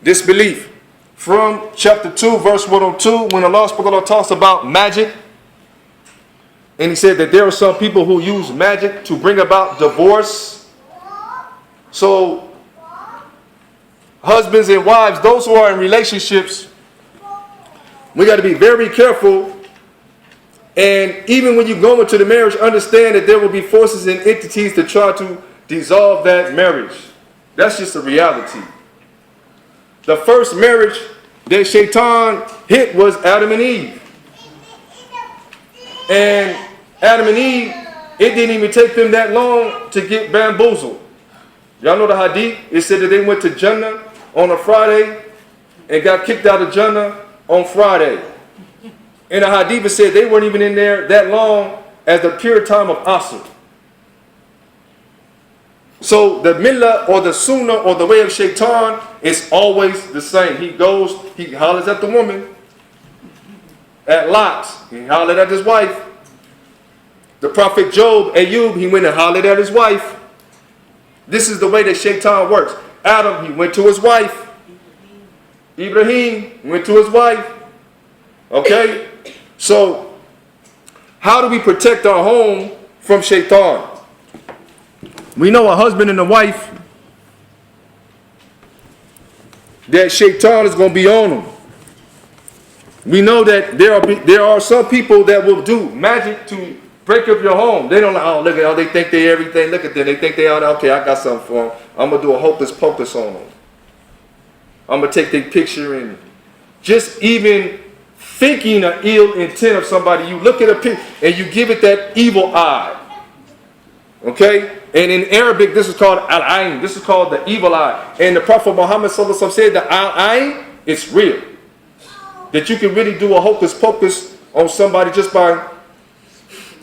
disbelief. From chapter 2, verse 102, when Allah subhanahu wa ta'ala talks about magic, and he said that there are some people who use magic to bring about divorce. So, husbands and wives, those who are in relationships, we got to be very careful. And even when you go into the marriage, understand that there will be forces and entities to try to dissolve that marriage. That's just a reality. The first marriage that Shaytaan hit was Adam and Eve. And Adam and Eve, it didn't even take them that long to get bamboozled. Y'all know the hadith? It said that they went to Jannah on a Friday and got kicked out of Jannah on Friday. In the hadith, it said they weren't even in there that long as the pure time of Asr. So the millah or the sunnah or the way of Shaytaan is always the same. He goes, he hollers at the woman. At Lot, he hollered at his wife. The prophet Job, Ayub, he went and hollered at his wife. This is the way that Shaytaan works. Adam, he went to his wife. Ibrahim went to his wife. Okay? So, how do we protect our home from Shaytaan? We know a husband and a wife that Shaytaan is going to be on them. We know that there are some people that will do magic to break up your home. They don't know, oh, look at how they think they everything. Look at them. They think they are, okay, I got something for them. I'm going to do a hocus pocus on them. I'm going to take their picture and just even thinking an ill intent of somebody, you look at a picture and you give it that evil eye. Okay? And in Arabic, this is called al-ayn. This is called the evil eye. And the Prophet Muhammad sallallahu alaihi wasallam said that al-ayn, it's real. That you can really do a hocus pocus on somebody just by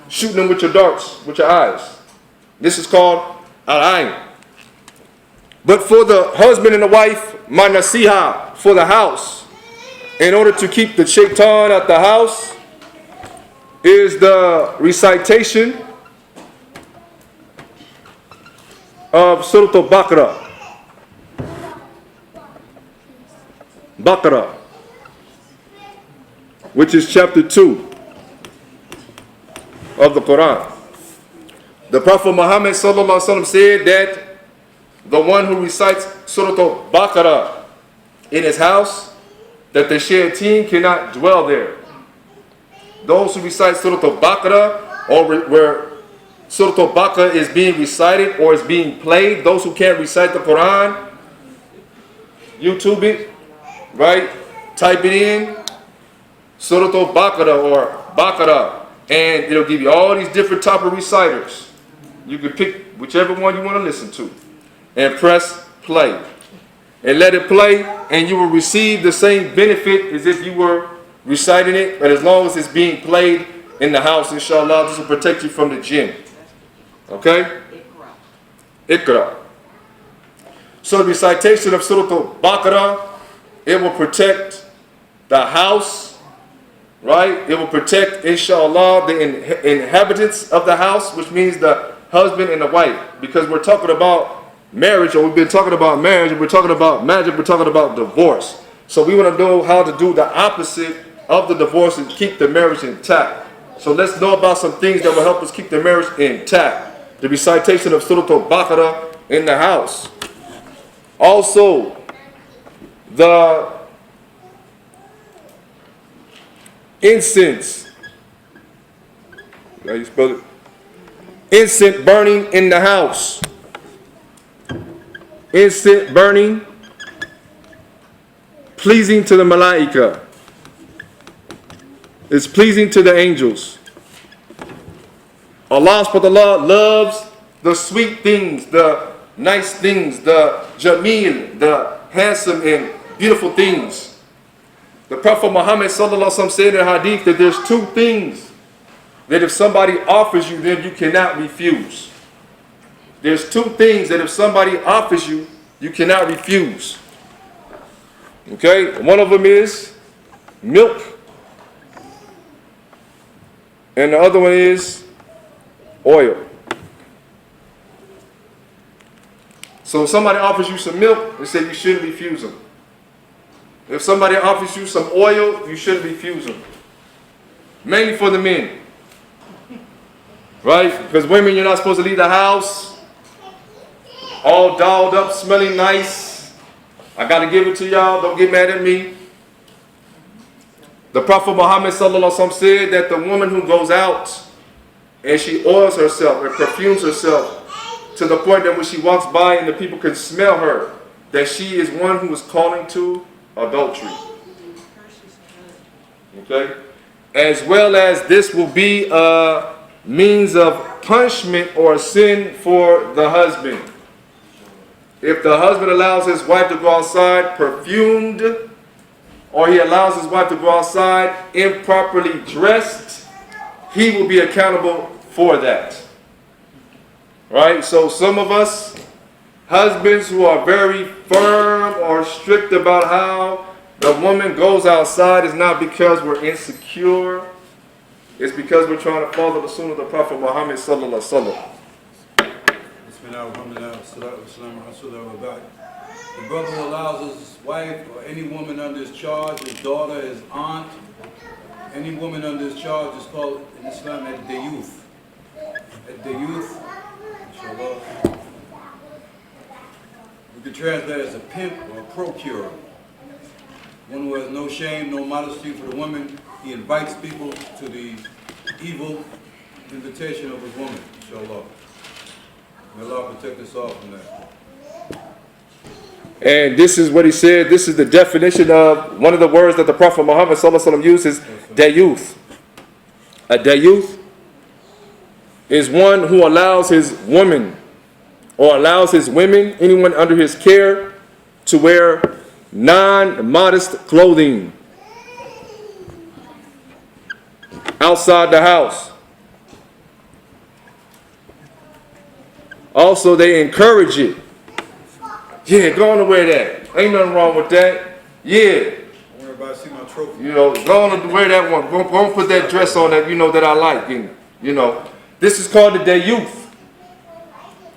shooting them with your darts, with your eyes. This is called al-ayn. But for the husband and the wife, my nasiha, for the house, in order to keep the shaitan at the house, is the recitation of Surah Al-Baqarah. Baqarah, which is chapter 2 of the Quran. The Prophet Muhammad sallallahu alaihi wasallam said that the one who recites Surah Al-Baqarah in his house, that the shayateen cannot dwell there. Those who recite Surah Al-Baqarah, or where Surah Al-Baqarah is being recited or is being played, those who can't recite the Quran, YouTube it, right? Type it in, Surah Al-Baqarah or Baqarah, and it'll give you all these different type of reciters. You can pick whichever one you want to listen to and press play. And let it play, and you will receive the same benefit as if you were reciting it, but as long as it's being played in the house, inshallah, this will protect you from the jinn. Okay? Iqra. So the recitation of Surah Al-Baqarah, it will protect the house, right? It will protect, inshallah, the inhabitants of the house, which means the husband and the wife, because we're talking about marriage, or we've been talking about marriage, and we're talking about magic, we're talking about divorce. So we want to know how to do the opposite of the divorce and keep the marriage intact. So let's know about some things that will help us keep the marriage intact. The recitation of Surah Al-Baqarah in the house. Also, the incense. How you spell it? Incense burning in the house. Incense burning, pleasing to the malaika. It's pleasing to the angels. Allah subhanahu wa ta'ala loves the sweet things, the nice things, the jameel, the handsome and beautiful things. The Prophet Muhammad sallallahu alaihi wasallam said in a hadith that there's two things that if somebody offers you, then you cannot refuse. There's two things that if somebody offers you, you cannot refuse. Okay? One of them is milk. And the other one is oil. So if somebody offers you some milk, they say you shouldn't refuse them. If somebody offers you some oil, you shouldn't refuse them. Mainly for the men. Right? Because women, you're not supposed to leave the house all dolled up, smelling nice. I got to give it to y'all. Don't get mad at me. The Prophet Muhammad sallallahu alaihi wasallam said that the woman who goes out and she oils herself and perfumes herself to the point that when she walks by and the people can smell her, that she is one who is calling to adultery. Okay? As well as this will be a means of punishment or sin for the husband. If the husband allows his wife to go outside perfumed, or he allows his wife to go outside improperly dressed, he will be accountable for that. Right? So some of us, husbands who are very firm or strict about how the woman goes outside, is not because we're insecure. It's because we're trying to follow the sunnah of the Prophet Muhammad sallallahu alaihi wasallam. The brother who allows his wife or any woman under his charge, his daughter, his aunt, any woman under his charge is called in Islam ad-dayuth. Ad-dayuth, inshallah, we could translate as a pimp or a procurer. One who has no shame, no modesty for the woman. He invites people to the evil invitation of his woman, inshallah. May Allah protect us all from that. And this is what he said. This is the definition of one of the words that the Prophet Muhammad sallallahu alaihi wasallam uses, dayuth. A dayuth is one who allows his woman or allows his women, anyone under his care, to wear non-modest clothing outside the house. Also, they encourage it. Yeah, go on and wear that. Ain't nothing wrong with that. Yeah. I want everybody to see my trophy. You know, go on and wear that one. Go and put that dress on that, you know, that I like. And, you know, this is called the day youth.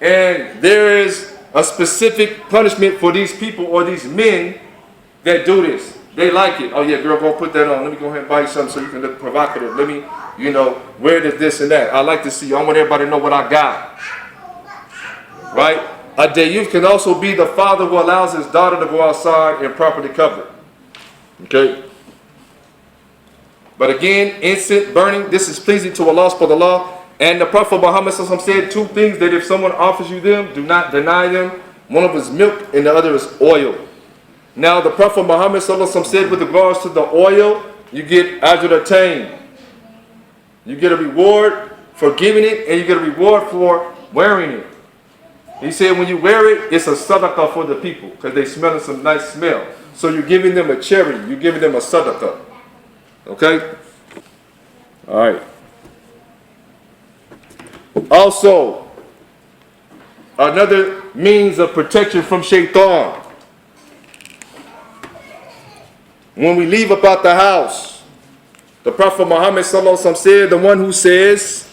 And there is a specific punishment for these people or these men that do this. They like it. Oh yeah, girl, go put that on. Let me go ahead and buy you something so you can look provocative. Let me, you know, wear this and that. I like to see you. I want everybody to know what I got. Right? A dayuth can also be the father who allows his daughter to go outside and properly covered. Okay? But again, incense burning, this is pleasing to Allah subhanahu wa ta'ala. And the Prophet Muhammad said two things that if someone offers you them, do not deny them. One of them is milk and the other is oil. Now the Prophet Muhammad said with regards to the oil, you get ajr-atayn. You get a reward for giving it and you get a reward for wearing it. He said when you wear it, it's a sadaqah for the people because they smell some nice smell. So you're giving them a charity. You're giving them a sadaqah. Okay? All right. Also, another means of protection from shaitan. When we leave about the house, the Prophet Muhammad sallallahu alaihi wasallam said, the one who says,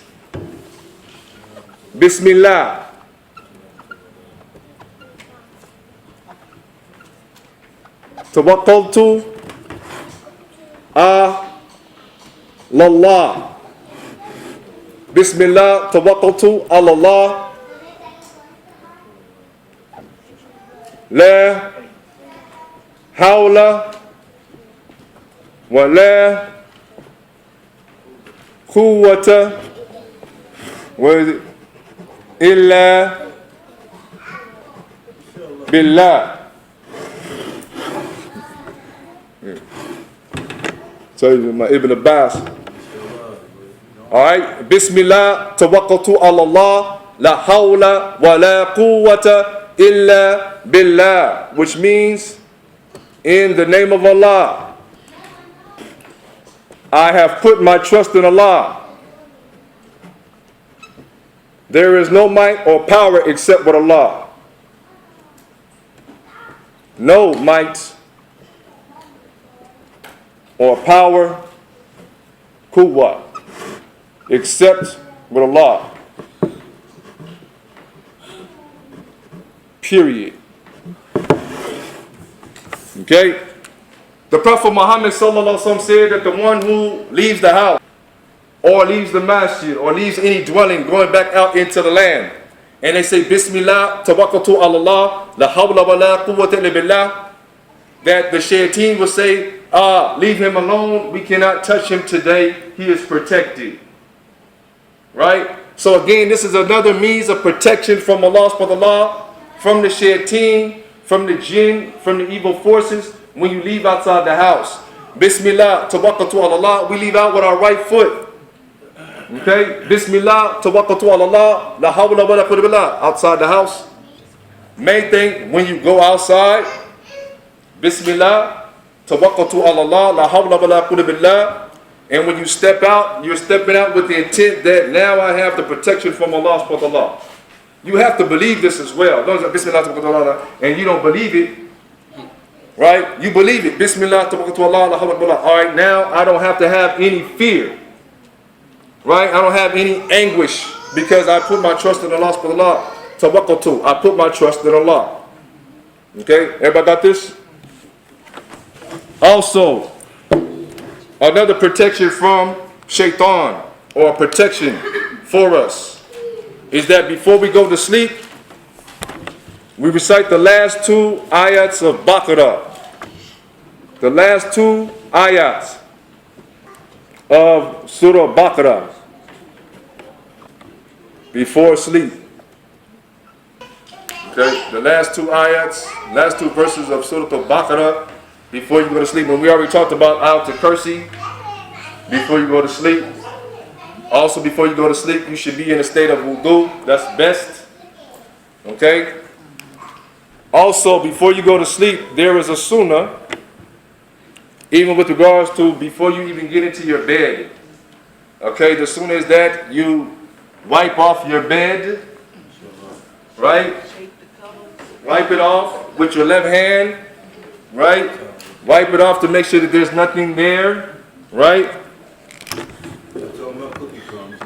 Bismillah, tawakkaltu Allah. Bismillah, tawakkaltu Allah. La hawla wa la quwwata illa billah. So my Ibn Abbas. Alright, Bismillah, tawakkaltu ala Allah, la hawla wa la quwwata illa billah, which means, in the name of Allah, I have put my trust in Allah. There is no might or power except with Allah. No might or power, quwwah, except with Allah. Period. Okay? The Prophet Muhammad sallallahu alaihi wasallam said that the one who leaves the house or leaves the masjid or leaves any dwelling going back out into the land, and they say Bismillah, Tawakkaltu ala Allah, La hawla wa la quwwata illa billah, that the Shaytaan will say, leave him alone, we cannot touch him today, he is protected. Right? So again, this is another means of protection from Allah subhanahu wa ta'ala, from the Shaytaan, from the jinn, from the evil forces when you leave outside the house. Bismillah, Tawakkaltu ala Allah, we leave out with our right foot. Okay? Bismillah, Tawakkaltu ala Allah, La hawla wa la quwwata illa billah, outside the house. Main thing, when you go outside, Bismillah, Tawakkaltu ala Allah, La hawla wa la quwwata illa billah. And when you step out, you're stepping out with the intent that now I have the protection from Allah subhanahu wa ta'ala. You have to believe this as well. Don't say Bismillah, Tawakkaltu ala Allah, and you don't believe it. Right? You believe it. Bismillah, Tawakkaltu ala Allah, La hawla wa la quwwata illa billah. All right, now I don't have to have any fear. Right? I don't have any anguish because I put my trust in Allah subhanahu wa ta'ala. Tawakkaltu, I put my trust in Allah. Okay? Everybody got this? Also, another protection from Shaytaan, or protection for us, is that before we go to sleep, we recite the last two ayats of Baqarah. The last two ayats of Surah Baqarah before sleep. Okay, the last two ayats, last two verses of Surah Baqarah before you go to sleep. And we already talked about Ayatul Kursi before you go to sleep. Also, before you go to sleep, you should be in a state of wudu. That's best. Okay? Also, before you go to sleep, there is a sunnah, even with regards to before you even get into your bed. Okay? The sunnah is that you wipe off your bed, right? Wipe it off with your left hand, right? Wipe it off to make sure that there's nothing there, right?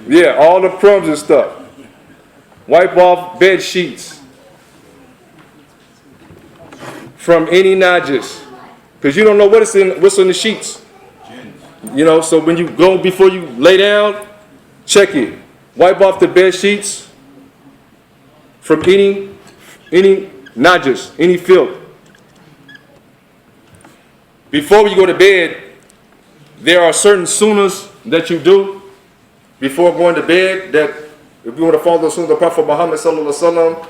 Yeah, all the crumbs and stuff. Wipe off bed sheets from any najis, because you don't know what's in the sheets. You know, so when you go before you lay down, check it. Wipe off the bed sheets from any najis, any filth. Before you go to bed, there are certain sunnahs that you do before going to bed that if you want to follow the sunnah of the Prophet Muhammad sallallahu alaihi wasallam,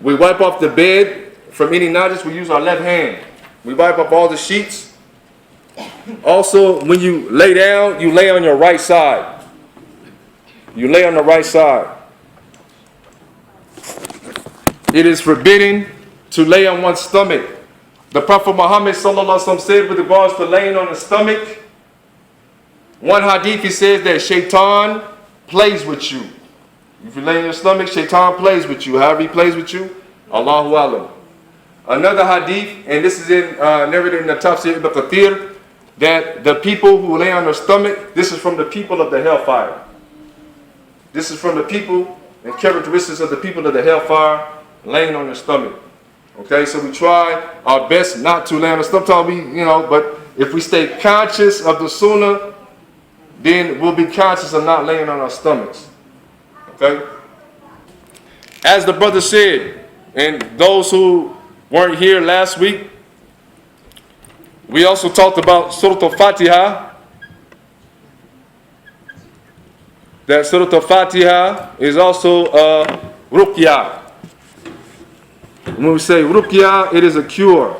we wipe off the bed from any najis. We use our left hand. We wipe up all the sheets. Also, when you lay down, you lay on your right side. You lay on the right side. It is forbidden to lay on one's stomach. The Prophet Muhammad sallallahu alaihi wasallam said with regards to laying on the stomach, one hadith he says that Shaytaan plays with you. If you lay on your stomach, Shaytaan plays with you. However he plays with you, Allahu Alam. Another hadith, and this is narrated in the Tafsir Ibn Kathir, that the people who lay on their stomach, this is from the people of the hellfire. This is from the people and characteristics of the people of the hellfire laying on their stomach. Okay, so we try our best not to lay on the stomach. Sometimes but if we stay conscious of the sunnah, then we'll be conscious of not laying on our stomachs. Okay? As the brother said, and those who weren't here last week, we also talked about Surah Al-Fatiha. That Surah Al-Fatiha is also ruqyah. When we say ruqyah, it is a cure.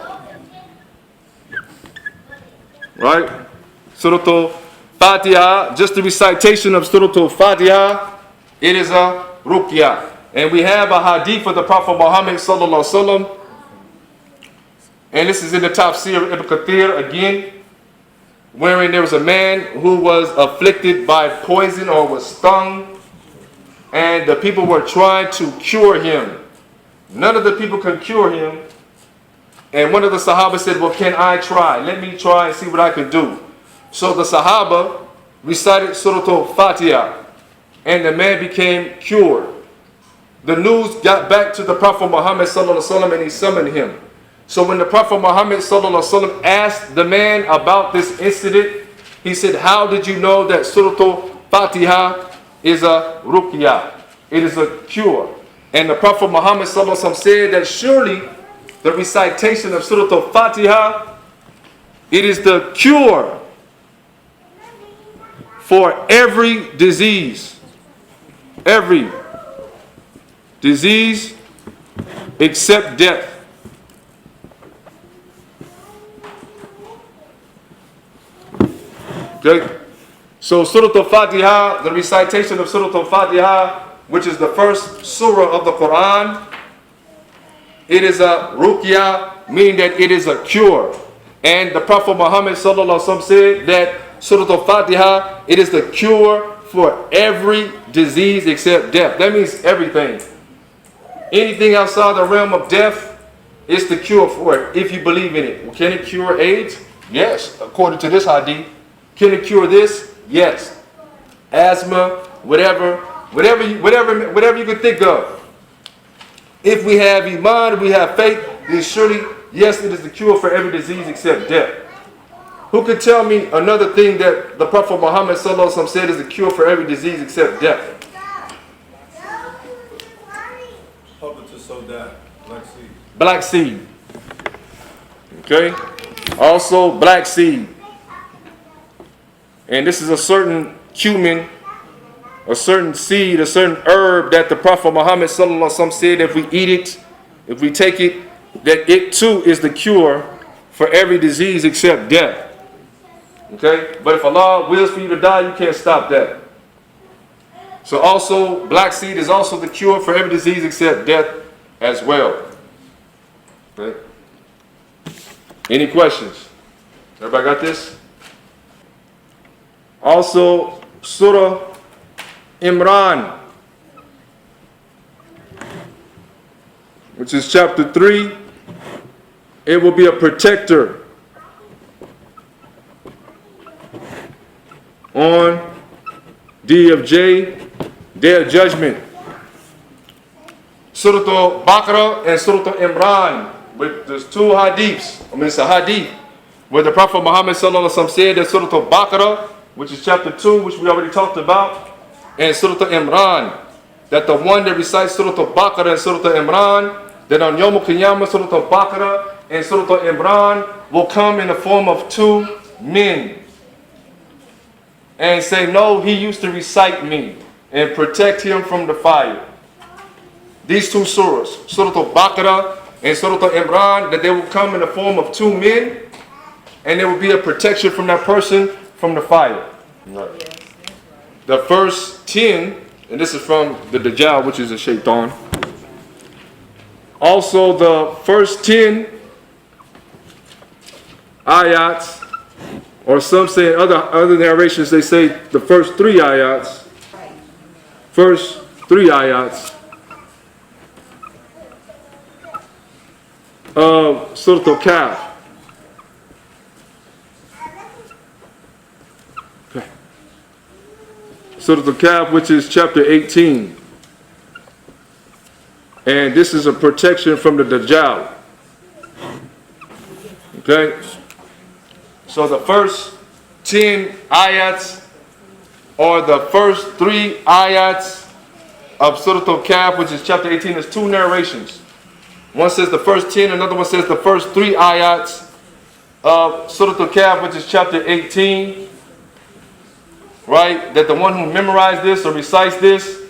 Right? Surah Al-Fatiha, just the recitation of Surah Al-Fatiha, it is a ruqyah. And we have a hadith of the Prophet Muhammad sallallahu alaihi wasallam, and this is in the Tafsir Ibn Kathir again, wherein there was a man who was afflicted by poison or was stung, and the people were trying to cure him. None of the people could cure him, and one of the Sahaba said, well, can I try? Let me try and see what I can do. So the Sahaba recited Surah Al-Fatiha, and the man became cured. The news got back to the Prophet Muhammad sallallahu alaihi wasallam, and he summoned him. So when the Prophet Muhammad sallallahu alaihi wasallam asked the man about this incident, he said, how did you know that Surah Al-Fatiha is a ruqya? It is a cure. And the Prophet Muhammad sallallahu alaihi wasallam said that surely the recitation of Surah Al-Fatiha, it is the cure for every disease. Every disease except death. Okay? So Surah Al-Fatiha, the recitation of Surah Al-Fatiha, which is the first surah of the Quran, it is a ruqya, meaning that it is a cure. And the Prophet Muhammad sallallahu alaihi wasallam said that Surah Al-Fatiha, it is the cure for every disease except death. That means everything. Anything outside the realm of death, it's the cure for it, if you believe in it. Well, can it cure AIDS? Yes, according to this hadith. Can it cure this? Yes. Asthma, whatever you could think of. If we have iman, if we have faith, then surely, yes, it is the cure for every disease except death. Who could tell me another thing that the Prophet Muhammad sallallahu alaihi wasallam said is the cure for every disease except death? Black seed. Black seed. Okay? Also, black seed. And this is a certain cumin, a certain seed, a certain herb that the Prophet Muhammad sallallahu alaihi wasallam said if we eat it, if we take it, that it too is the cure for every disease except death. Okay? But if Allah wills for you to die, you can't stop that. So also, black seed is also the cure for every disease except death as well. Okay? Any questions? Everybody got this? Also, Surah Imran, which is chapter 3, it will be a protector on Day of Judgment. Surah Al-Baqarah and Surah Al-Imran, there's two hadiths. It's a hadith where the Prophet Muhammad sallallahu alaihi wasallam said that Surah Al-Baqarah, which is chapter 2, which we already talked about, and Surah Al-Imran, that the one that recites Surah Al-Baqarah and Surah Al-Imran, that on Yawm al-Qiyamah, Surah Al-Baqarah and Surah Al-Imran will come in the form of two men and say, no, he used to recite me, and protect him from the fire. These two surahs, Surah Al-Baqarah and Surah Al-Imran, that they will come in the form of two men, and there will be a protection from that person from the fire. Right. The first 10, and this is from the Dajjal, which is a Shaytaan. Also, the first 10 ayats, or some say in other narrations, they say the first 3 ayats. First 3 ayats of Surah Al-Kahf. Okay. Surah Al-Kahf, which is chapter 18. And this is a protection from the Dajjal. Okay? So the first 10 ayats, or the first 3 ayats of Surah Al-Kahf, which is chapter 18, there's 2 narrations. One says the first 10, another one says the first 3 ayats of Surah Al-Kahf, which is chapter 18. Right? That the one who memorized this or recites this,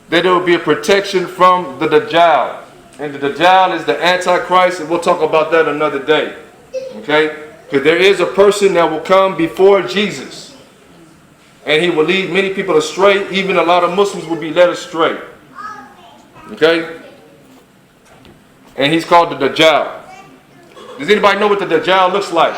that there will be a protection from the Dajjal. And the Dajjal is the Antichrist, and we'll talk about that another day. Okay? Because there is a person that will come before Jesus, and he will lead many people astray. Even a lot of Muslims will be led astray. Okay? And he's called the Dajjal. Does anybody know what the Dajjal looks like?